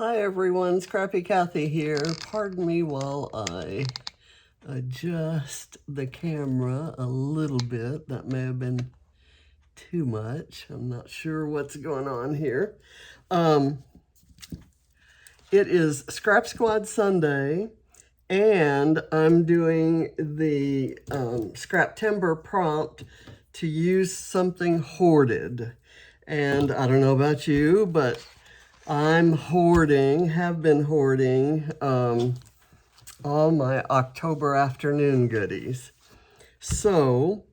Hi everyone, Scrappy Kathy here. Pardon me while I adjust the camera a little bit. That may have been too much. I'm not sure what's going on here. It is Scrap Squad Sunday, and I'm doing the Scraptember prompt to use something hoarded. And I don't know about you, but I'm hoarding, have been hoarding all my October afternoon goodies. So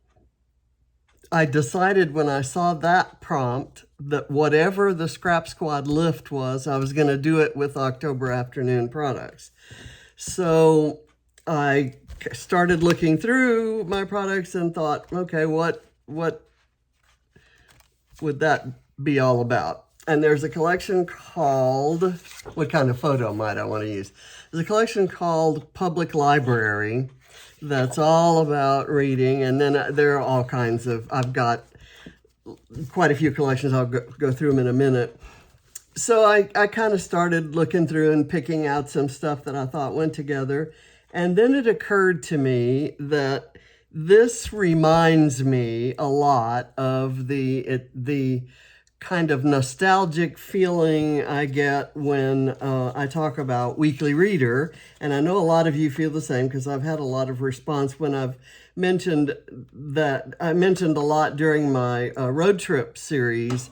I decided when I saw that prompt that whatever the Scrap Squad lift was, I was going to do it with October afternoon products. So I started looking through my products and thought, okay, what would that be all about? And there's a collection called, what kind of photo might I want to use? There's a collection called Public Library that's all about reading. And then there are all kinds of, I've got quite a few collections. I'll go through them in a minute. So I kind of started looking through and picking out some stuff that I thought went together. And then it occurred to me that this reminds me a lot of the kind of nostalgic feeling I get when I talk about Weekly Reader. And I know a lot of you feel the same because I've had a lot of response when I've mentioned that. I mentioned a lot during my road trip series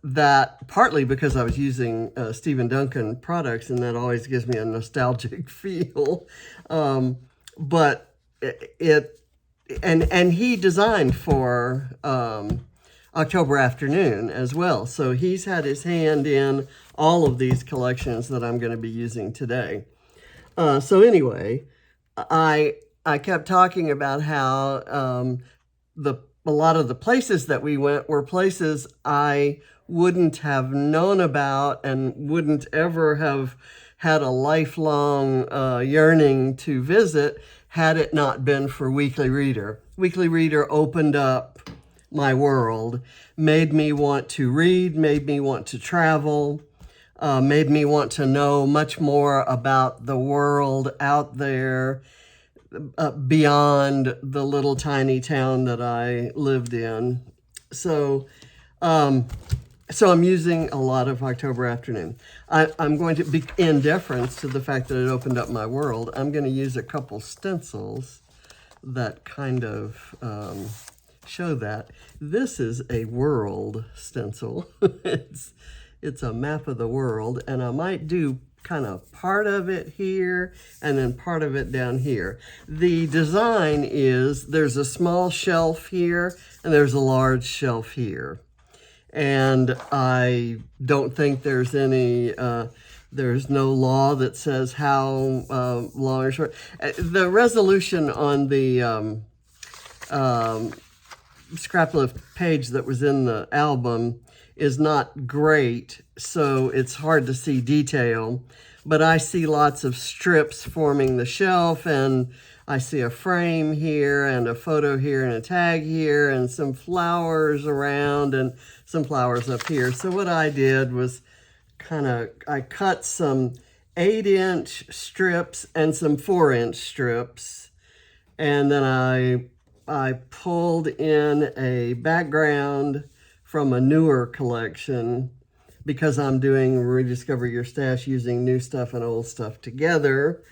that partly because I was using Steven Duncan products, and that always gives me a nostalgic feel. But he designed for October afternoon as well. So he's had his hand in all of these collections that I'm going to be using today. So anyway, I kept talking about how a lot of the places that we went were places I wouldn't have known about and wouldn't ever have had a lifelong yearning to visit had it not been for Weekly Reader. Weekly Reader opened up my world, made me want to read, made me want to travel, made me want to know much more about the world out there beyond the little tiny town that I lived in. So I'm using a lot of October afternoon. I'm going to be, in deference to the fact that it opened up my world, I'm going to use a couple stencils that kind of show that. This is a world stencil. It's a map of the world, and I might do kind of part of it here and then part of it down here. The design is there's a small shelf here and there's a large shelf here. And I don't think there's any, there's no law that says how long or short. The resolution on the scrap lift page that was in the album is not great, so it's hard to see detail. But I see lots of strips forming the shelf, and I see a frame here and a photo here and a tag here and some flowers around and some flowers up here. So what I did was I cut some 8-inch strips and some 4-inch strips, and then I pulled in a background from a newer collection because I'm doing Rediscover Your Stash using new stuff and old stuff together.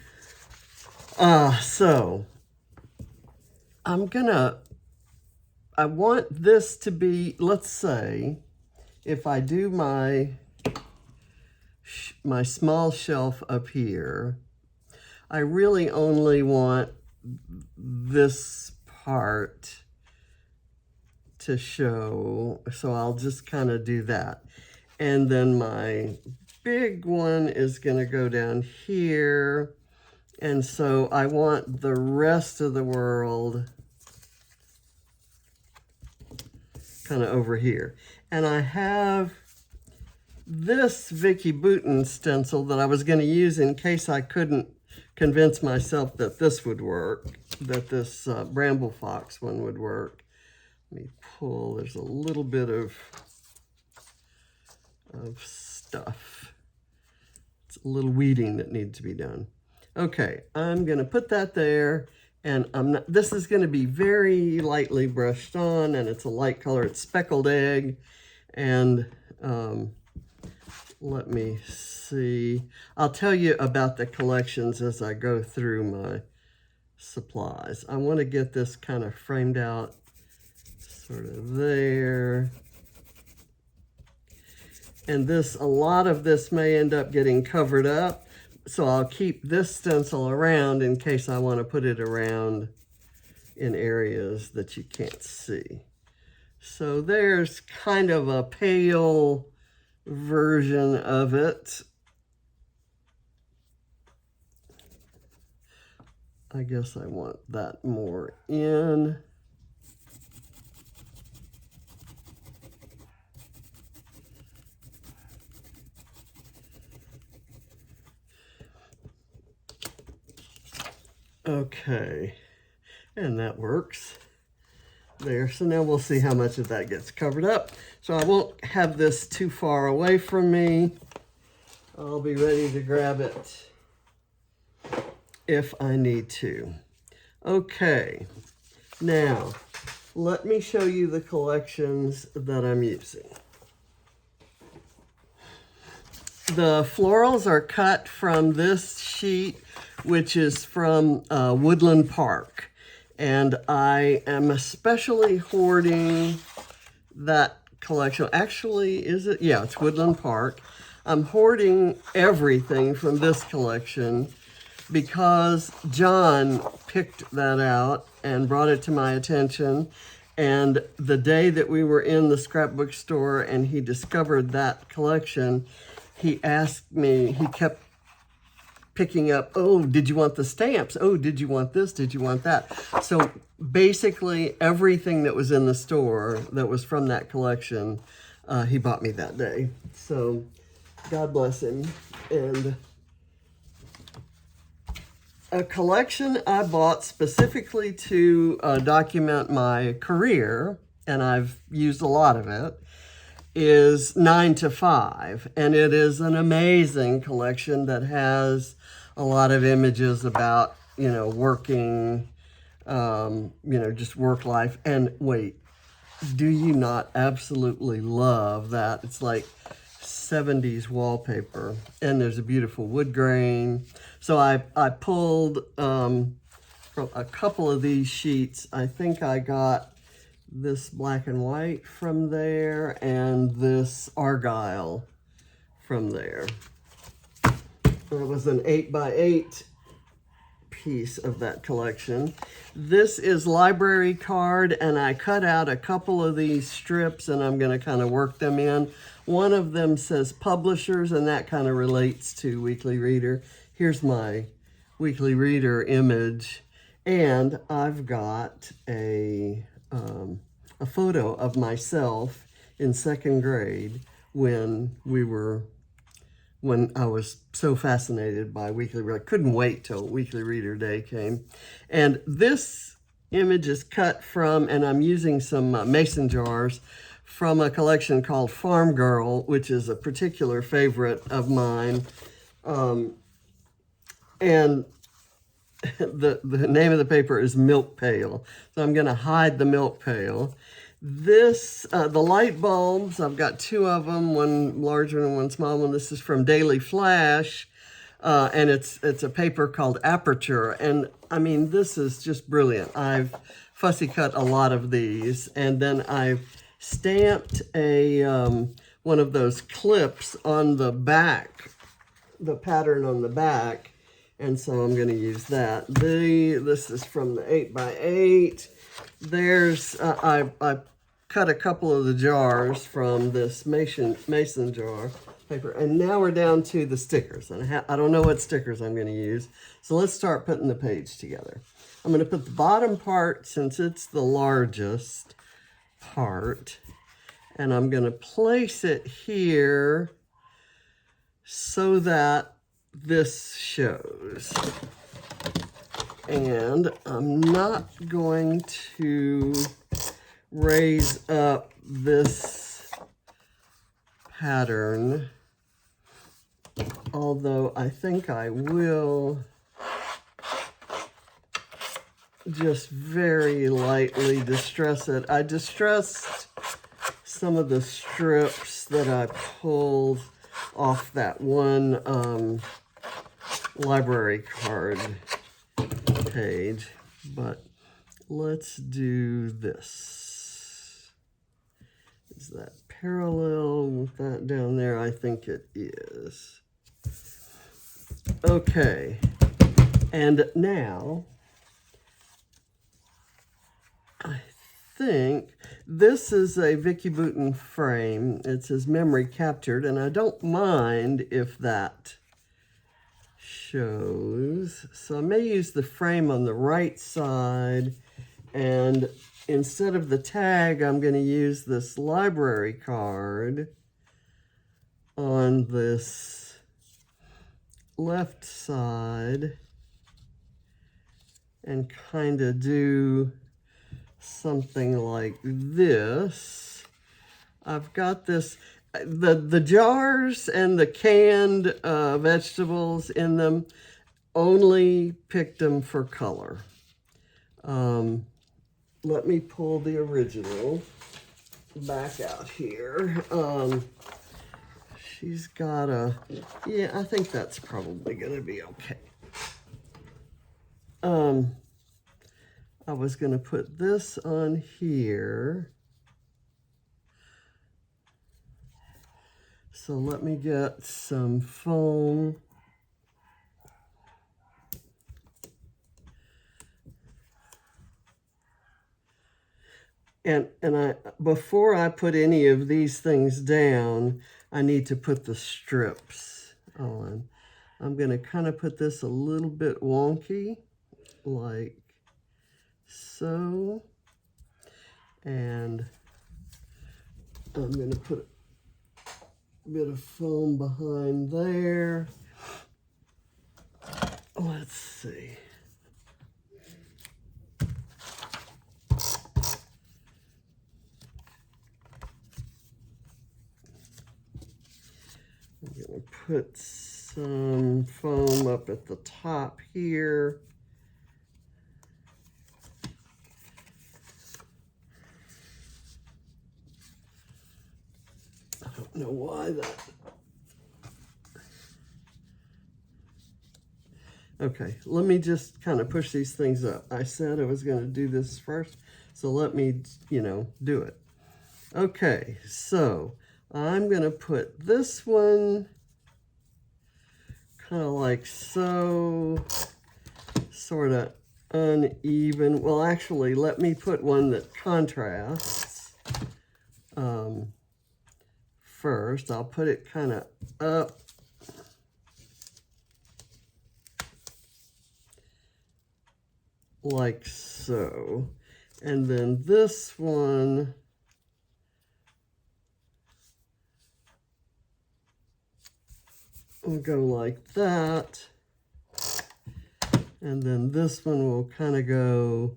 So I want this to be, let's say, if I do my small shelf up here, I really only want this part to show, so I'll just kind of do that. And then my big one is going to go down here. And so I want the rest of the world kind of over here. And I have this Vicky Bouton stencil that I was going to use in case I couldn't convince myself that this would work, that this Bramble Fox one would work. Let me pull, there's a little bit of stuff. a little weeding that needs to be done. Okay, I'm going to put that there, and this is going to be very lightly brushed on, and it's a light color. It's speckled egg, and let me see. I'll tell you about the collections as I go through my supplies. I want to get this kind of framed out sort of there. And a lot of this may end up getting covered up, so I'll keep this stencil around in case I want to put it around in areas that you can't see. So there's kind of a pale version of it. I guess I want that more in. Okay, and that works there. So now we'll see how much of that gets covered up. So I won't have this too far away from me. I'll be ready to grab it if I need to. Okay, now let me show you the collections that I'm using. The florals are cut from this sheet, which is from Woodland Park. And I am especially hoarding that collection. Actually, is it? Yeah, it's Woodland Park. I'm hoarding everything from this collection because John picked that out and brought it to my attention. And the day that we were in the scrapbook store and he discovered that collection, he asked me, he kept picking up, oh, did you want the stamps? Oh, did you want this? Did you want that? So basically everything that was in the store that was from that collection, he bought me that day. So God bless him. And a collection I bought specifically to document my career, and I've used a lot of it, is 9 to 5, and it is an amazing collection that has a lot of images about, you know, working, you know, just work life. And wait, do you not absolutely love that? It's like 70s wallpaper, and there's a beautiful wood grain. So I pulled from a couple of these sheets. I think I got this black and white from there and this argyle from there. It was an 8x8 piece of that collection. This is library card, and I cut out a couple of these strips and I'm going to kind of work them in. One of them says publishers, and that kind of relates to Weekly Reader. Here's my Weekly Reader image, and I've got a photo of myself in 2nd grade when I was so fascinated by Weekly Reader. I couldn't wait till Weekly Reader Day came. And this image is cut from, and I'm using some mason jars from a collection called Farm Girl, which is a particular favorite of mine. And the name of the paper is Milk Pail. So I'm going to hide the milk pail. This, the light bulbs, I've got 2 of them, one larger and one small one. This is from Daily Flash, and it's a paper called Aperture. And I mean, this is just brilliant. I've fussy cut a lot of these, and then I've stamped one of those clips on the back, the pattern on the back. And so I'm going to use that. This is from the 8x8. There's, I cut a couple of the jars from this mason jar paper. And now we're down to the stickers. And I don't know what stickers I'm going to use. So let's start putting the page together. I'm going to put the bottom part, since it's the largest part, and I'm going to place it here so that this shows. And I'm not going to raise up this pattern Although I think I will just very lightly distress it. I distressed some of the strips that I pulled off that one library card page, but let's do this. Is that parallel with that down there? I think it is. Okay, and now I think this is a Vicky Bouton frame. It says memory captured, and I don't mind if that shows. So I may use the frame on the right side, and instead of the tag, I'm going to use this library card on this left side and kind of do something like this. I've got this, the jars and the canned vegetables in them, only picked them for color. Let me pull the original back out here. She's got a, yeah, I think that's probably going to be okay. I was going to put this on here. So let me get some foam. And before I put any of these things down, I need to put the strips on. I'm going to kind of put this a little bit wonky, like so. And I'm going to put a bit of foam behind there. Let's see. I'm going to put some foam up at the top here. I don't know why that. Okay, let me just kind of push these things up. I said I was going to do this first, so let me, do it. Okay, so I'm going to put this one kind of like so, sort of uneven. Well, actually, let me put one that contrasts first. I'll put it kind of up. Like so. And then this one, will go like that. And then this one will kind of go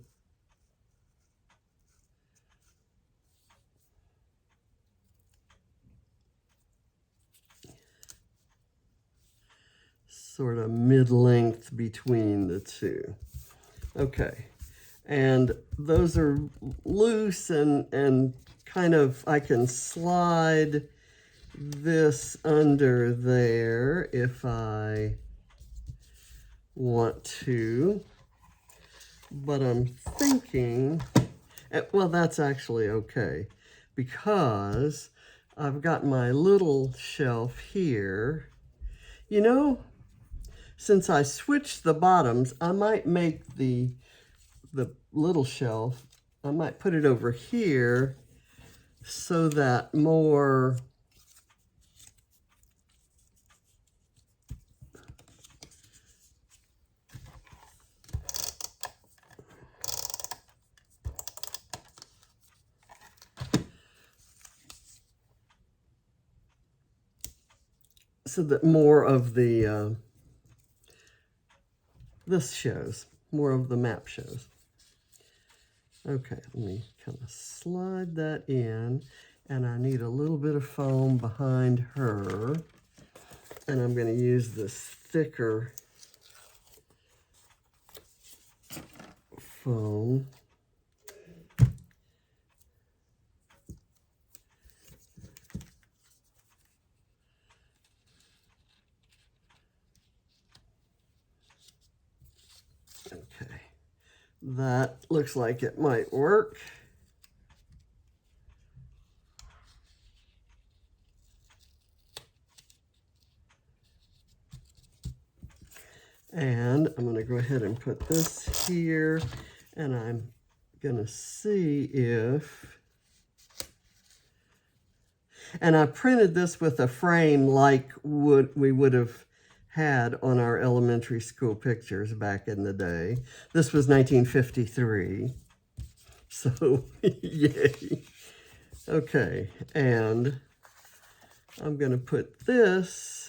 sort of mid-length between the two. Okay, and those are loose and kind of, I can slide this under there if I want to, but I'm thinking, well, that's actually okay, because I've got my little shelf here. Since I switched the bottoms, I might make the little shelf, I might put it over here so that more of the this shows, more of the map shows. Okay, let me kind of slide that in, and I need a little bit of foam behind her. And I'm going to use this thicker foam. Okay, that looks like it might work. And I'm going to go ahead and put this here, and I'm going to see if, and I printed this with a frame like we would have had on our elementary school pictures back in the day. This was 1953, so yay. Okay, and I'm going to put this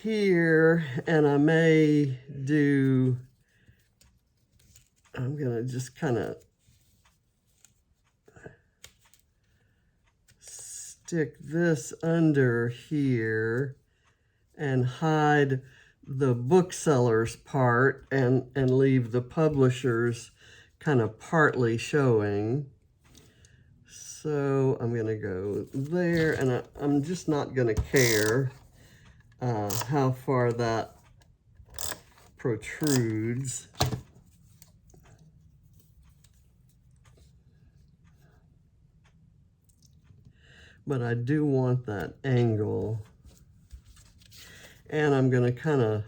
here, and I may do, I'm going to just kind of stick this under here and hide the bookseller's part and leave the publisher's kind of partly showing. So I'm going to go there, and I'm just not going to care how far that protrudes. But I do want that angle. And I'm going to kind of,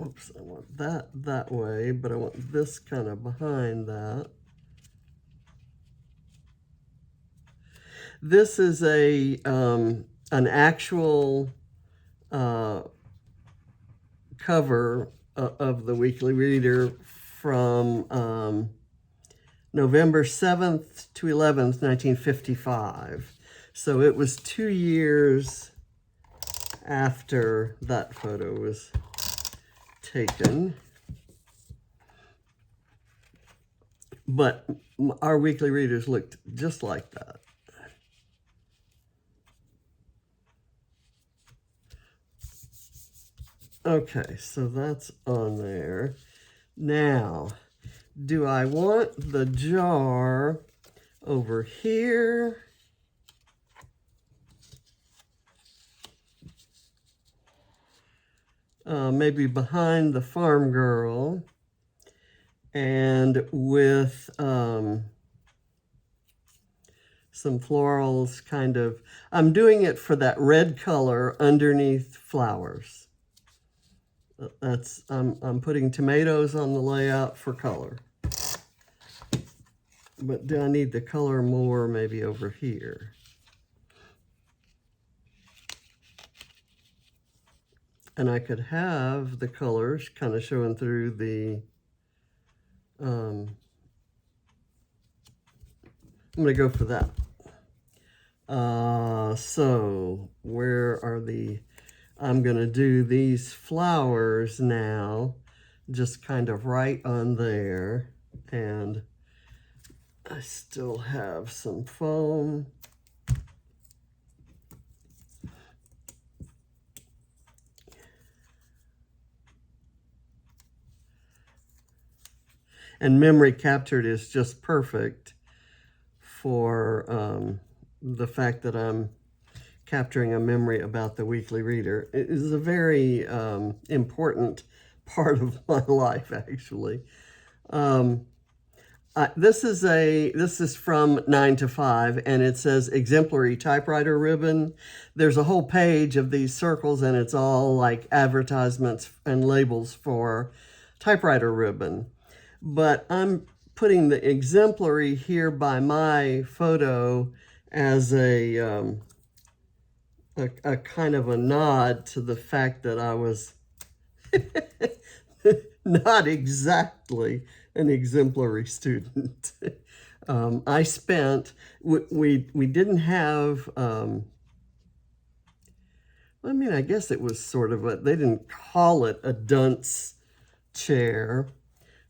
oops, I want that way, but I want this kind of behind that. This is an actual cover of the Weekly Reader from November 7th to 11th, 1955. So it was 2 years after that photo was taken. But our Weekly Readers looked just like that. Okay, so that's on there. Now, do I want the jar over here? Maybe behind the farm girl, and with some florals kind of, I'm doing it for that red color underneath flowers. That's, I'm putting tomatoes on the layout for color. But do I need the color more maybe over here? And I could have the colors kind of showing through the, I'm going to go for that. So where are the, I'm going to do these flowers now, just kind of right on there. And I still have some foam. And memory captured is just perfect for the fact that I'm capturing a memory about the Weekly Reader. It is a very important part of my life, actually. This is from 9 to 5, and it says exemplary typewriter ribbon. There's a whole page of these circles, and it's all like advertisements and labels for typewriter ribbon. But I'm putting the exemplary here by my photo as a kind of a nod to the fact that I was not exactly an exemplary student. I spent, we didn't have, I mean, I guess it was sort of a, they didn't call it a dunce chair,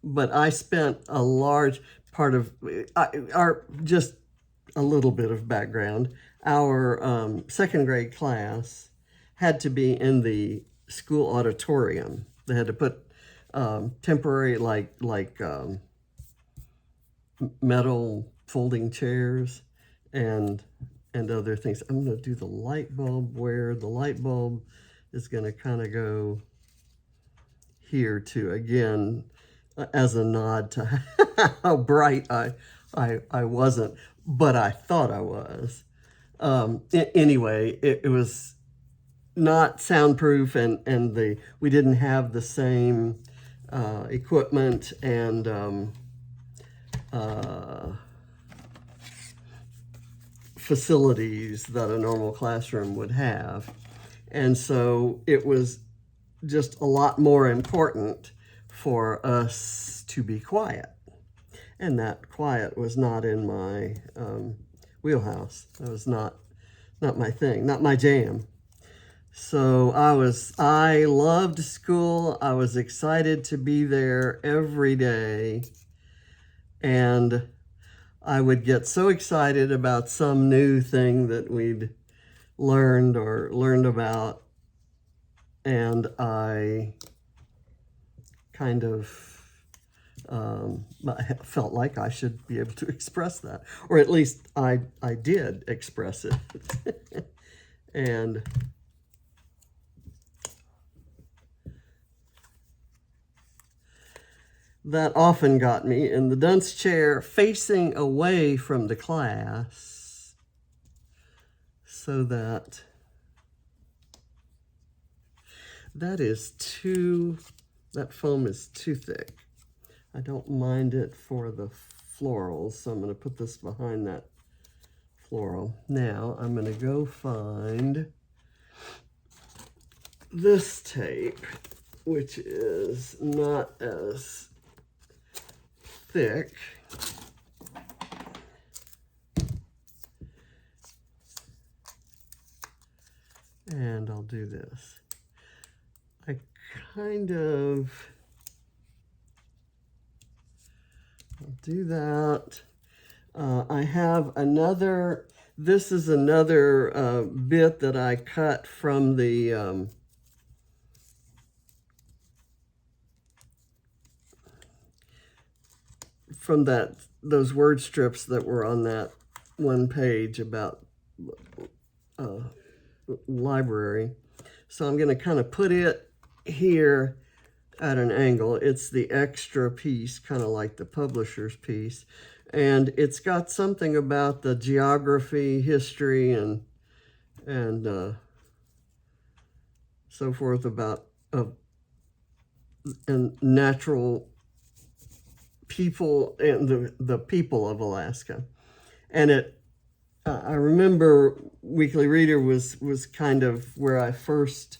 but I spent a large part of a little bit of background. Our second grade class had to be in the school auditorium. They had to put temporary, metal folding chairs and other things. I'm going to do the light bulb where the light bulb is going to kind of go here too, again, as a nod to how bright I wasn't, but I thought I was. Anyway, it was not soundproof, and we didn't have the same equipment and facilities that a normal classroom would have. And so it was just a lot more important for us to be quiet. And that quiet was not in my wheelhouse. That was not my thing, not my jam. So I loved school. I was excited to be there every day. And I would get so excited about some new thing that we'd learned about. And I kind of I felt like I should be able to express that. Or at least I did express it. And that often got me in the dunce chair facing away from the class so that that foam is too thick. I don't mind it for the florals, so I'm going to put this behind that floral. Now I'm going to go find this tape, which is not as thick. And I'll do this. I'll do that. I have another, this is another bit that I cut from the those word strips that were on that one page about library. So I'm going to kind of put it here at an angle. It's the extra piece, kind of like the publisher's piece. And it's got something about the geography, history, and so forth about and natural people and the people of Alaska. And I remember Weekly Reader was kind of where I first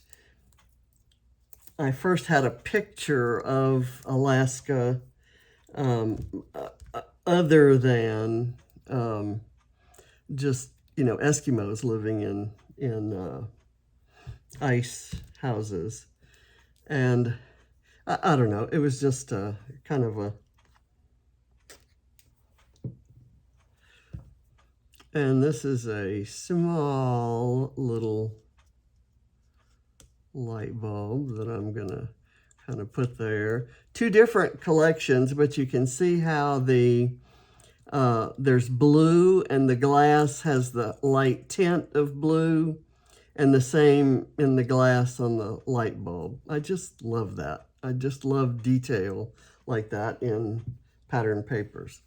had a picture of Alaska other than just, Eskimos living in ice houses. And I don't know, it was just kind of a... And this is a small little light bulb that I'm going to kind of put there. Two different collections, but you can see how there's blue and the glass has the light tint of blue, and the same in the glass on the light bulb. I just love that. I just love detail like that in pattern papers.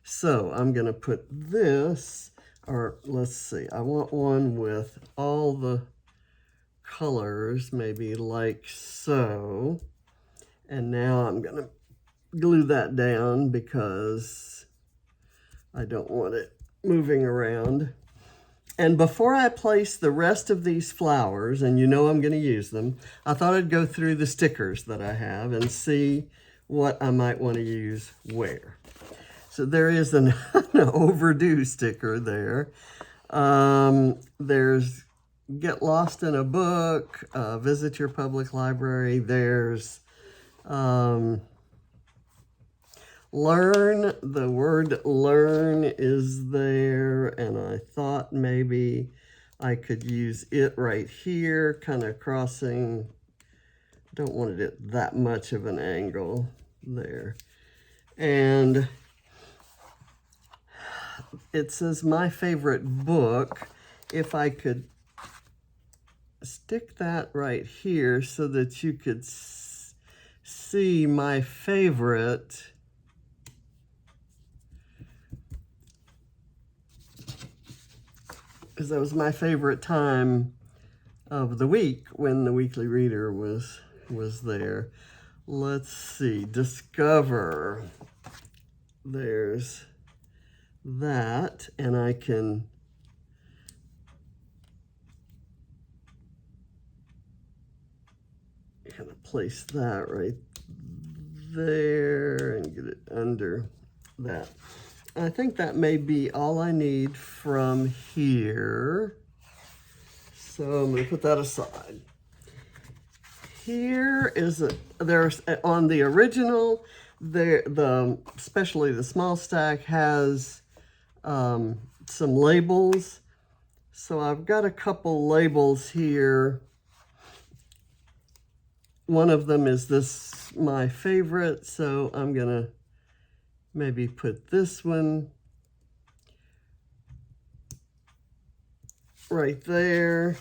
So I'm going to put this, or let's see, I want one with all the colors, maybe like so. And now I'm going to glue that down because I don't want it moving around. And before I place the rest of these flowers, and I'm going to use them, I thought I'd go through the stickers that I have and see what I might want to use where. So there is an overdue sticker there. There's Get Lost in a Book, Visit Your Public Library. There's learn. The word learn is there, and I thought maybe I could use it right here, kind of crossing. Don't want it at that much of an angle there. And it says my favorite book. If I could stick that right here so that you could see my favorite. Because that was my favorite time of the week when the Weekly Reader was there. Let's see, discover. There's that, and I can kind of place that right there and get it under that. I think that may be all I need from here. So I'm going to put that aside. Here is there's on the original, especially the small stack has some labels. So I've got a couple labels here. One of them is this, my favorite, so I'm gonna maybe put this one right there.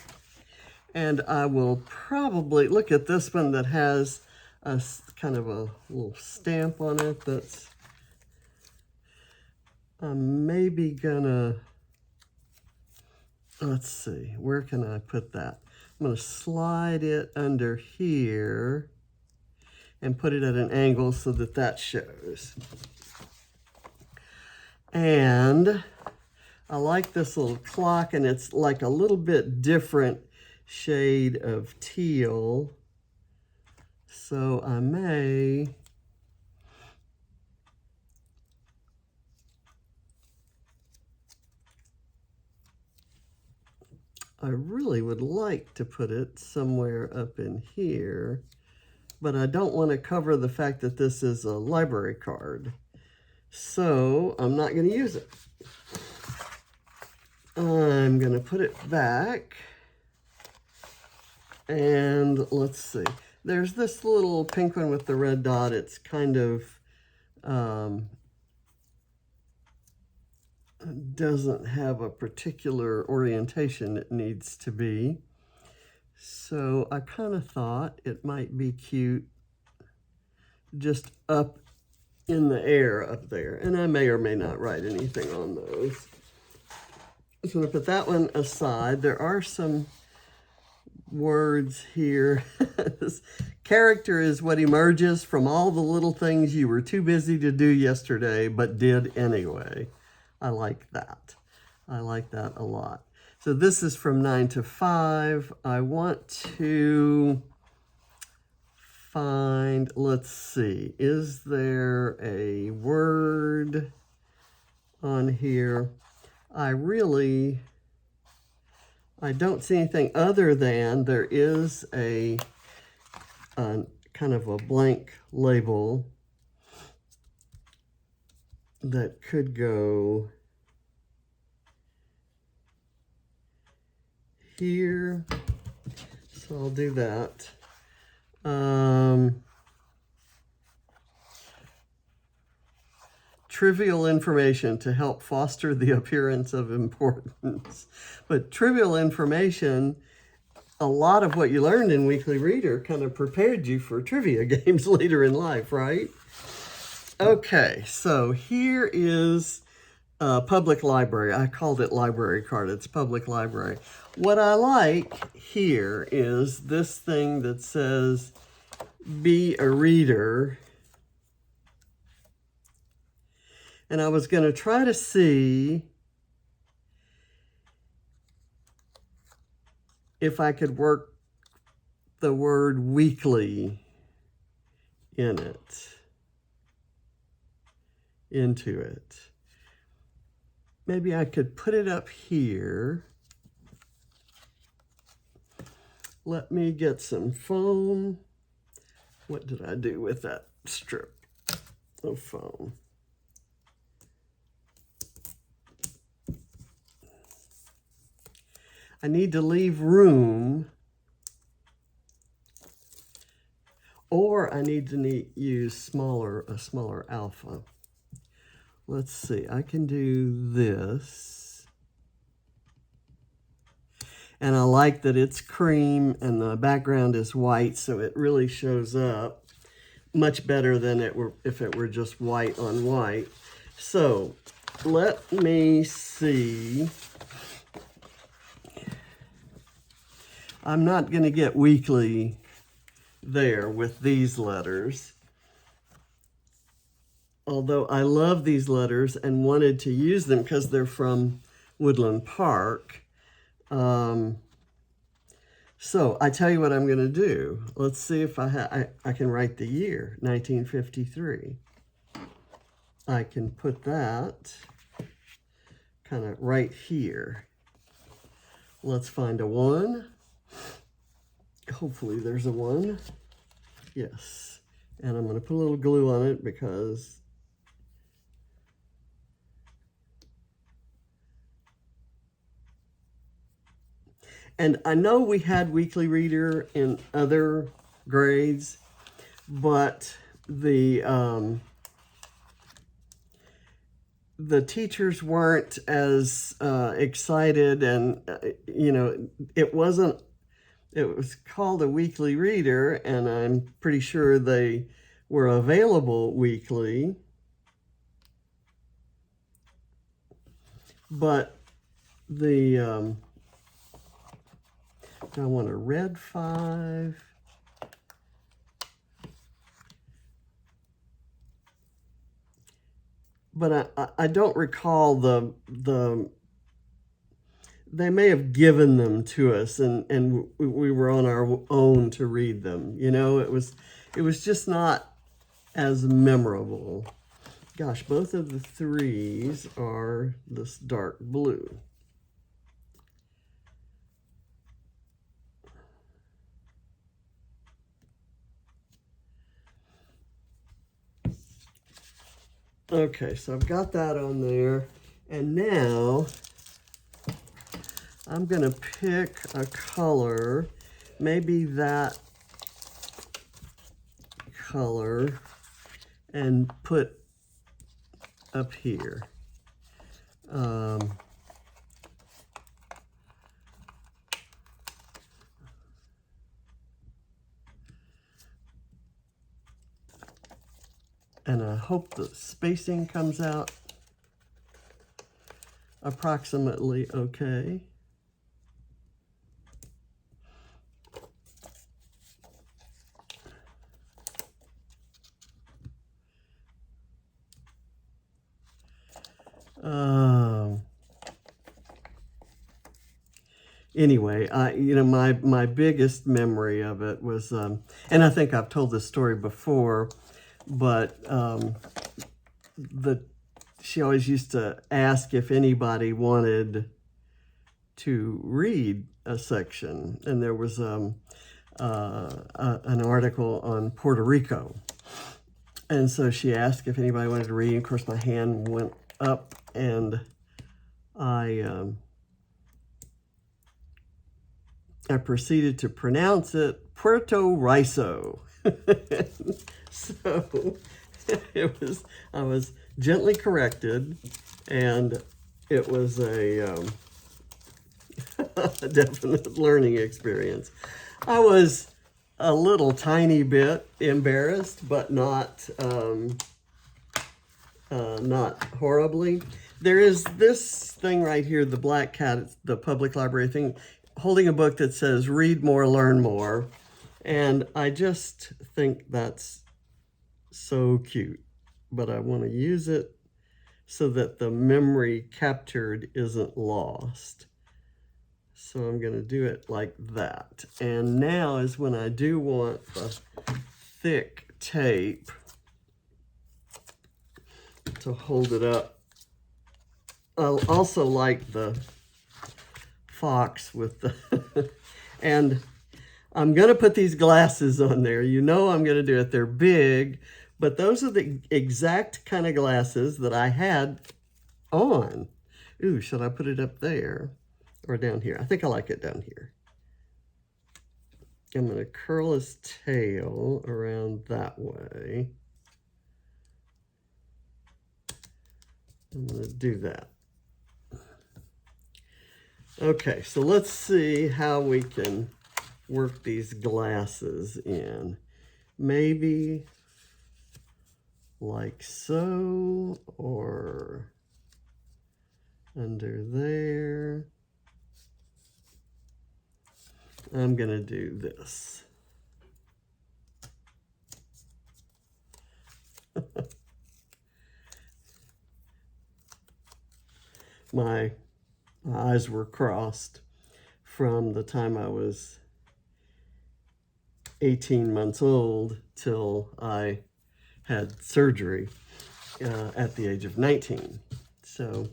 And I will probably look at this one that has a kind of a little stamp on it. That's, I'm maybe gonna, let's see, where can I put that? I'm gonna slide it under here and put it at an angle so that that shows. And I like this little clock, and it's like a little bit different shade of teal. So I may I really would like to put it somewhere up in here, but I don't want to cover the fact that this is a library card. So I'm not going to use it. I'm going to put it back. And let's see. There's this little pink one with the red dot. It's kind of doesn't have a particular orientation it needs to be. So I kind of thought it might be cute just up in the air up there. And I may or may not write anything on those. So I'm going to put that one aside. There are some words here. This character is what emerges from all the little things you were too busy to do yesterday, but did anyway. I like that. I like that a lot. So this is from 9 to 5. I want to find, let's see, is there a word on here? I don't see anything other than there is a kind of a blank label that could go here. So I'll do that. Trivial information to help foster the appearance of importance. But trivial information, a lot of what you learned in Weekly Reader kind of prepared you for trivia games later in life, right? Okay, so here is public library. I called it library card. It's public library. What I like here is this thing that says, be a reader. And I was going to try to see if I could work the word weekly in it, into it. Maybe I could put it up here. Let me get some foam. What did I do with that strip of foam? I need to leave room, or I need to use a smaller alpha. Let's see, I can do this. And I like that it's cream and the background is white, so it really shows up much better than if it were just white on white. So let me see. I'm not going to get weekly there with these letters. Although I love these letters and wanted to use them because they're from Woodland Park. So I tell you what I'm going to do. Let's see if I can write the year, 1953. I can put that kind of right here. Let's find a 1. Hopefully there's a 1. Yes. And I'm going to put a little glue on it because and I know we had Weekly Reader in other grades, but the teachers weren't as excited, and you know, it was called a Weekly Reader, and I'm pretty sure they were available weekly, but the I want a red 5. But I don't recall they may have given them to us and we were on our own to read them. You know, it was just not as memorable. Gosh, both of the 3s are this dark blue. Okay, so I've got that on there, and now I'm gonna pick a color, maybe that color, and put up here. And I hope the spacing comes out approximately okay. Anyway, you know, my biggest memory of it was, and I think I've told this story before, but she always used to ask if anybody wanted to read a section, and there was an article on Puerto Rico, and so she asked if anybody wanted to read. And of course, my hand went up, and I proceeded to pronounce it Puerto Rico. So I was gently corrected, and it was a definite learning experience. I was a little tiny bit embarrassed, but not horribly. There is this thing right here, the black cat, the public library thing, holding a book that says read more, learn more. And I just think that's so cute, but I want to use it so that the memory captured isn't lost. So I'm going to do it like that. And now is when I do want the thick tape to hold it up. I also like the fox with the, and I'm going to put these glasses on there. You know I'm going to do it. They're big, but those are the exact kind of glasses that I had on. Ooh, should I put it up there? or down here. I think I like it down here. I'm going to curl his tail around that way. I'm going to do that. Okay, so let's see how we can work these glasses in. Maybe like so, or under there. I'm going to do this. My eyes were crossed from the time I was 18 months old till I had surgery at the age of 19. So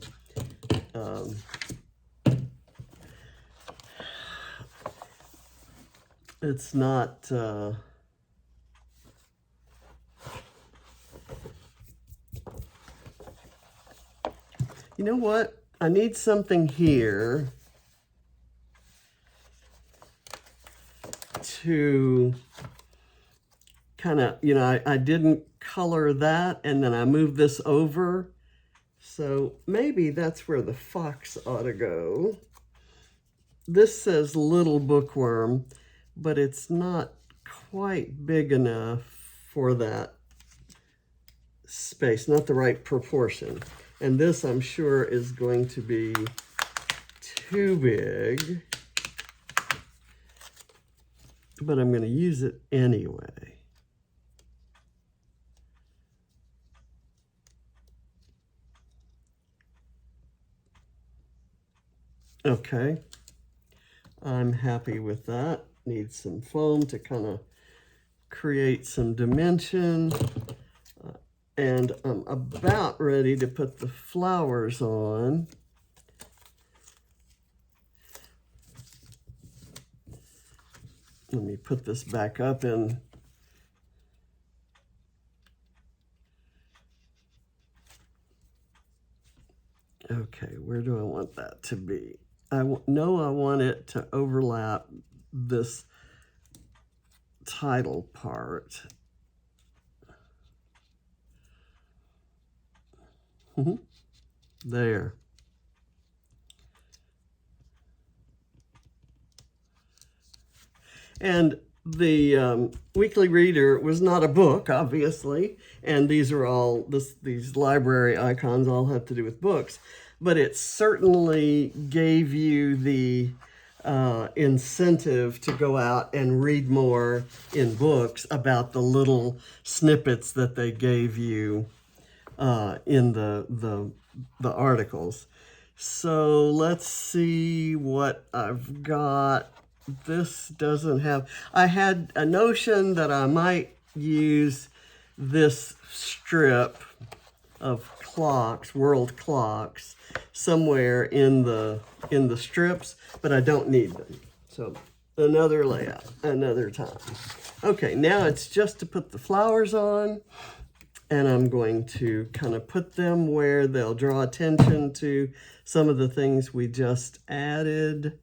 it's not you know what? I need something here to kind of, you know, I didn't color that, and then I moved this over. So maybe that's where the fox ought to go. This says little bookworm, but it's not quite big enough for that space, not the right proportion. And this, I'm sure, is going to be too big, but I'm going to use it anyway. Okay, I'm happy with that. Need some foam to kind of create some dimension. And I'm about ready to put the flowers on. Let me put this back up in. Okay, where do I want that to be? I know I want it to overlap this title part. There. And the Weekly Reader was not a book, obviously, and these are all, these library icons all have to do with books, but it certainly gave you the incentive to go out and read more in books about the little snippets that they gave you in the articles. So let's see what I've got. This doesn't have, I had a notion that I might use this strip of clocks, world clocks, somewhere in the strips, but I don't need them. So another layout, another time. Okay, now it's just to put the flowers on, and I'm going to kind of put them where they'll draw attention to some of the things we just added.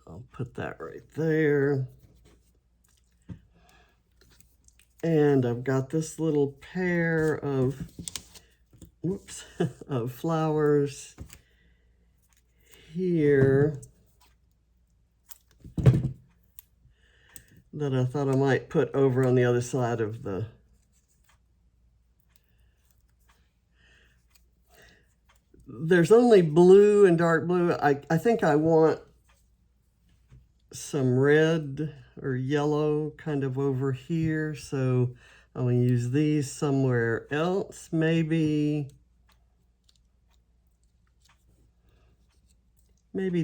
I'll put that right there. And I've got this little pair of, whoops, of flowers here that I thought I might put over on the other side of the, there's only blue and dark blue. I think I want some red or yellow kind of over here, so I'm going to use these somewhere else, maybe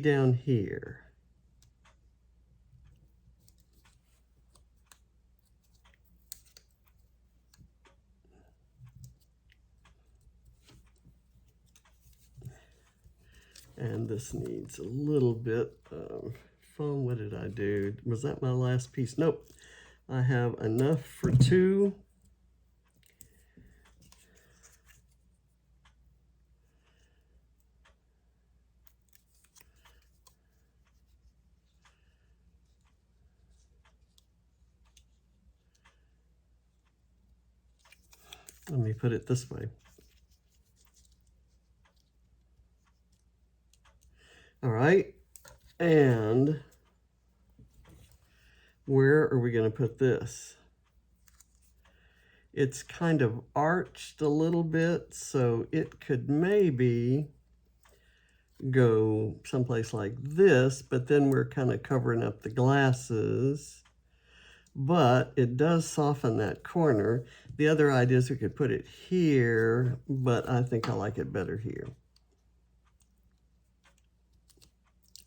down here. And this needs a little bit of foam. What did I do? Was that my last piece? Nope. I have enough for 2. Let me put it this way. All right, and where are we going to put this? It's kind of arched a little bit, so it could maybe go someplace like this, but then we're kind of covering up the glasses. But it does soften that corner. The other idea is we could put it here, but I think I like it better here.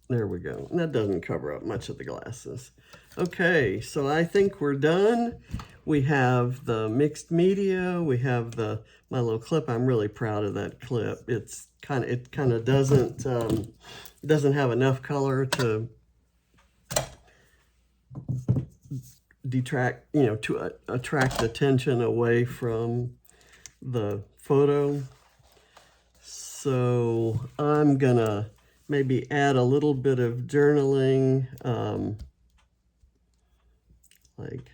There we go. And that doesn't cover up much of the glasses. Okay, so I think we're done. We have the mixed media. We have my little clip. I'm really proud of that clip. It kind of doesn't have enough color to detract, to attract attention away from the photo. So I'm gonna maybe add a little bit of journaling, like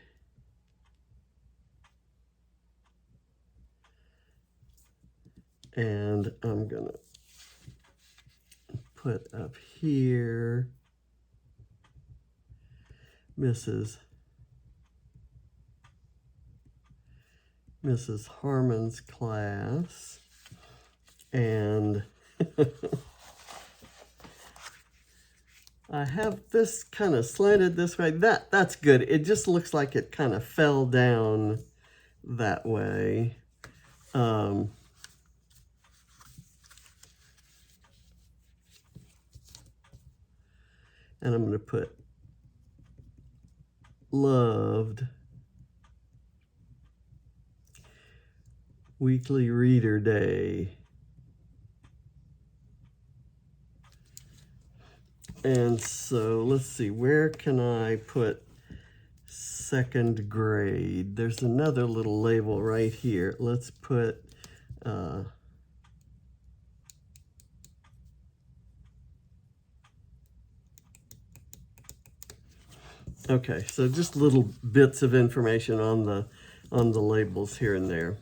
and I'm gonna put up here Mrs. Harmon's class, and I have this kind of slanted this way. That's good. It just looks like it kind of fell down that way. And I'm going to put loved weekly reader day. And so let's see, where can I put 2nd grade? There's another little label right here. Let's put okay, so just little bits of information on the labels here and there.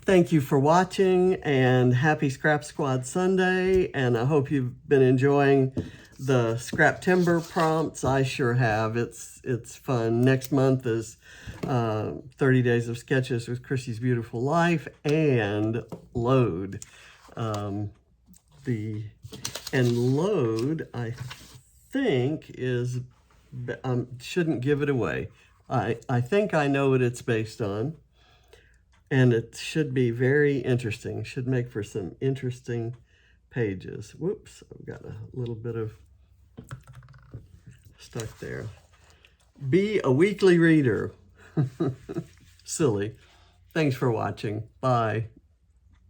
Thank you for watching, and happy Scrap Squad Sunday, and I hope you've been enjoying the Scraptember prompts. I sure have. It's fun. Next month is 30 Days of Sketches with Chrissy's Beautiful Life, and Load. Load, I think, is, shouldn't give it away. I think I know what it's based on. And it should be very interesting. Should make for some interesting pages. Whoops, I've got a little bit of stuck there. Be a weekly reader. Silly. Thanks for watching. Bye.